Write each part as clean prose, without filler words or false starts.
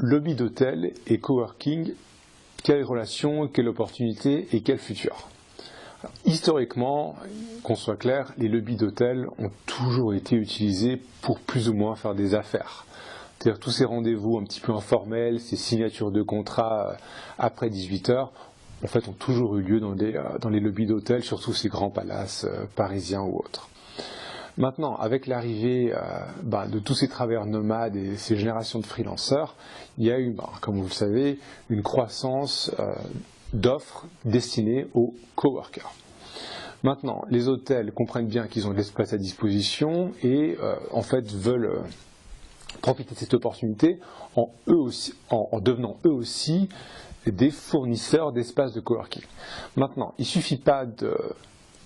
lobby d'hôtel et coworking, quelle relation, quelle opportunité et quel futur? Alors, historiquement, qu'on soit clair, les lobbies d'hôtel ont toujours été utilisés pour plus ou moins faire des affaires. C'est-à-dire tous ces rendez-vous un petit peu informels, ces signatures de contrats après 18 heures, en fait, ont toujours eu lieu dans les lobbies d'hôtel, surtout ces grands palaces parisiens ou autres. Maintenant, avec l'arrivée de tous ces travailleurs nomades et ces générations de freelanceurs, il y a eu, comme vous le savez, une croissance d'offres destinées aux coworkers. Maintenant, les hôtels comprennent bien qu'ils ont de l'espace à disposition et en fait veulent profiter de cette opportunité en devenant eux aussi des fournisseurs d'espaces de coworking. Maintenant, il ne suffit pas de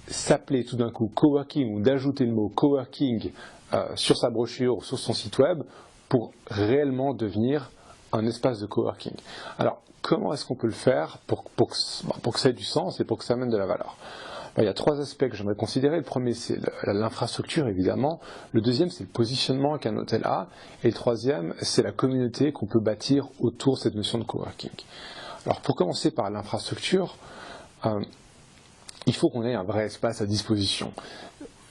s'appeler tout d'un coup coworking ou d'ajouter le mot coworking sur sa brochure ou sur son site web pour réellement devenir un espace de coworking. Alors, comment est-ce qu'on peut le faire pour que ça ait du sens et pour que ça amène de la valeur? Il y a trois aspects que j'aimerais considérer. Le premier, c'est l'infrastructure, évidemment. Le deuxième, c'est le positionnement qu'un hôtel a. Et le troisième, c'est la communauté qu'on peut bâtir autour de cette notion de coworking. Alors, pour commencer par l'infrastructure, il faut qu'on ait un vrai espace à disposition.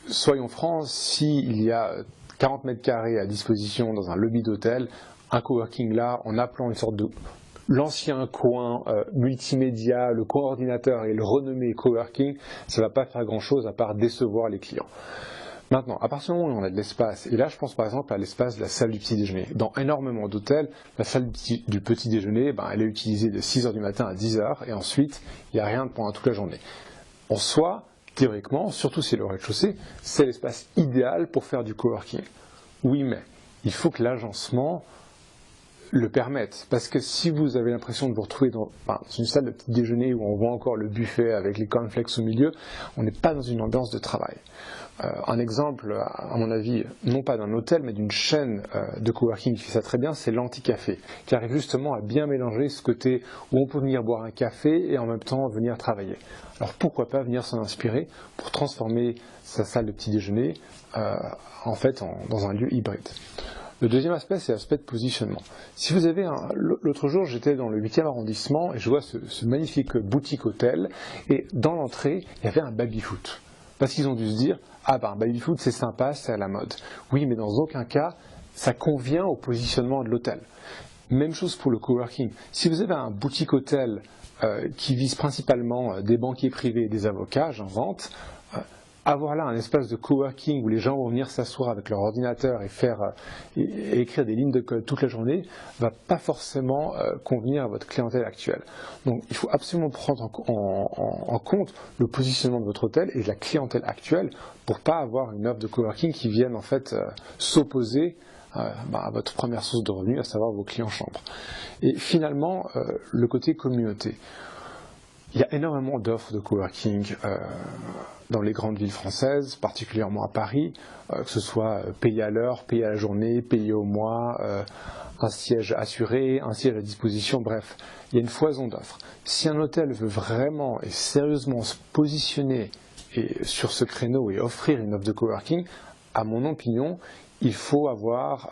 Soyons francs, s'il y a 40 mètres carrés à disposition dans un lobby d'hôtel, un coworking là, en appelant une sorte de l'ancien coin multimédia, le coin ordinateur et le renommé coworking, ça ne va pas faire grand-chose à part décevoir les clients. Maintenant, à partir du moment où on a de l'espace, et là je pense par exemple à l'espace de la salle du petit déjeuner. Dans énormément d'hôtels, la salle du petit déjeuner, elle est utilisée de 6h du matin à 10h et ensuite il n'y a rien pendant toute la journée. En soi, théoriquement, surtout si c'est le rez-de-chaussée, c'est l'espace idéal pour faire du coworking. Oui, mais il faut que l'agencement le permette. Parce que si vous avez l'impression de vous retrouver dans une salle de petit déjeuner où on voit encore le buffet avec les cornflakes au milieu, on n'est pas dans une ambiance de travail. Un exemple, à mon avis, non pas d'un hôtel, mais d'une chaîne de coworking qui fait ça très bien, c'est l'Anti-Café, qui arrive justement à bien mélanger ce côté où on peut venir boire un café et en même temps venir travailler. Alors pourquoi pas venir s'en inspirer pour transformer sa salle de petit déjeuner dans un lieu hybride. Le deuxième aspect, c'est l'aspect de positionnement. Si vous avez l'autre jour, j'étais dans le 8e arrondissement et je vois ce magnifique boutique hôtel et dans l'entrée, il y avait un baby-foot. Parce qu'ils ont dû se dire, un baby-foot c'est sympa, c'est à la mode. Oui, mais dans aucun cas, ça convient au positionnement de l'hôtel. Même chose pour le coworking. Si vous avez un boutique hôtel qui vise principalement des banquiers privés et des avocats, j'en vante, avoir là un espace de coworking où les gens vont venir s'asseoir avec leur ordinateur et écrire des lignes de code toute la journée ne va pas forcément convenir à votre clientèle actuelle. Donc il faut absolument prendre en compte le positionnement de votre hôtel et de la clientèle actuelle pour ne pas avoir une offre de coworking qui vienne en fait s'opposer à votre première source de revenus, à savoir vos clients chambres. Et finalement, le côté communauté. Il y a énormément d'offres de coworking dans les grandes villes françaises, particulièrement à Paris, que ce soit payé à l'heure, payé à la journée, payé au mois, un siège assuré, un siège à disposition, bref, il y a une foison d'offres. Si un hôtel veut vraiment et sérieusement se positionner sur ce créneau et offrir une offre de coworking, à mon opinion, il faut avoir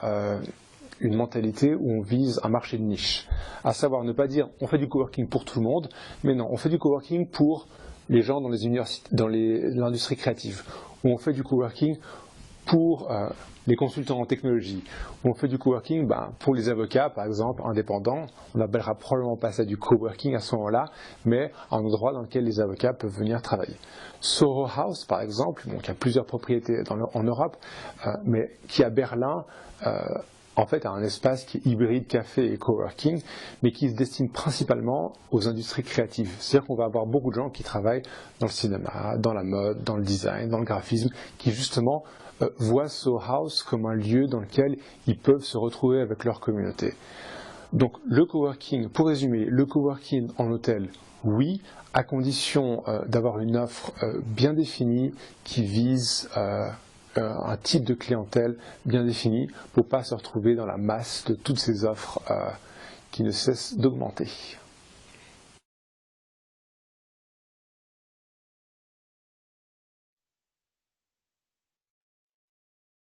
une mentalité où on vise un marché de niche. À savoir ne pas dire on fait du coworking pour tout le monde, mais non, on fait du coworking pour les gens dans l'industrie créative, ou on fait du coworking pour les consultants en technologie, ou on fait du coworking pour les avocats, par exemple, indépendants. On n'appellera probablement pas ça du coworking à ce moment-là, mais un endroit dans lequel les avocats peuvent venir travailler. Soho House, par exemple, qui a plusieurs propriétés en Europe, mais qui à Berlin en fait, a un espace qui est hybride café et coworking, mais qui se destine principalement aux industries créatives. C'est-à-dire qu'on va avoir beaucoup de gens qui travaillent dans le cinéma, dans la mode, dans le design, dans le graphisme, qui justement voient Soho House comme un lieu dans lequel ils peuvent se retrouver avec leur communauté. Donc le coworking, pour résumer, le coworking en hôtel, oui, à condition d'avoir une offre bien définie qui vise un type de clientèle bien défini pour ne pas se retrouver dans la masse de toutes ces offres qui ne cessent d'augmenter.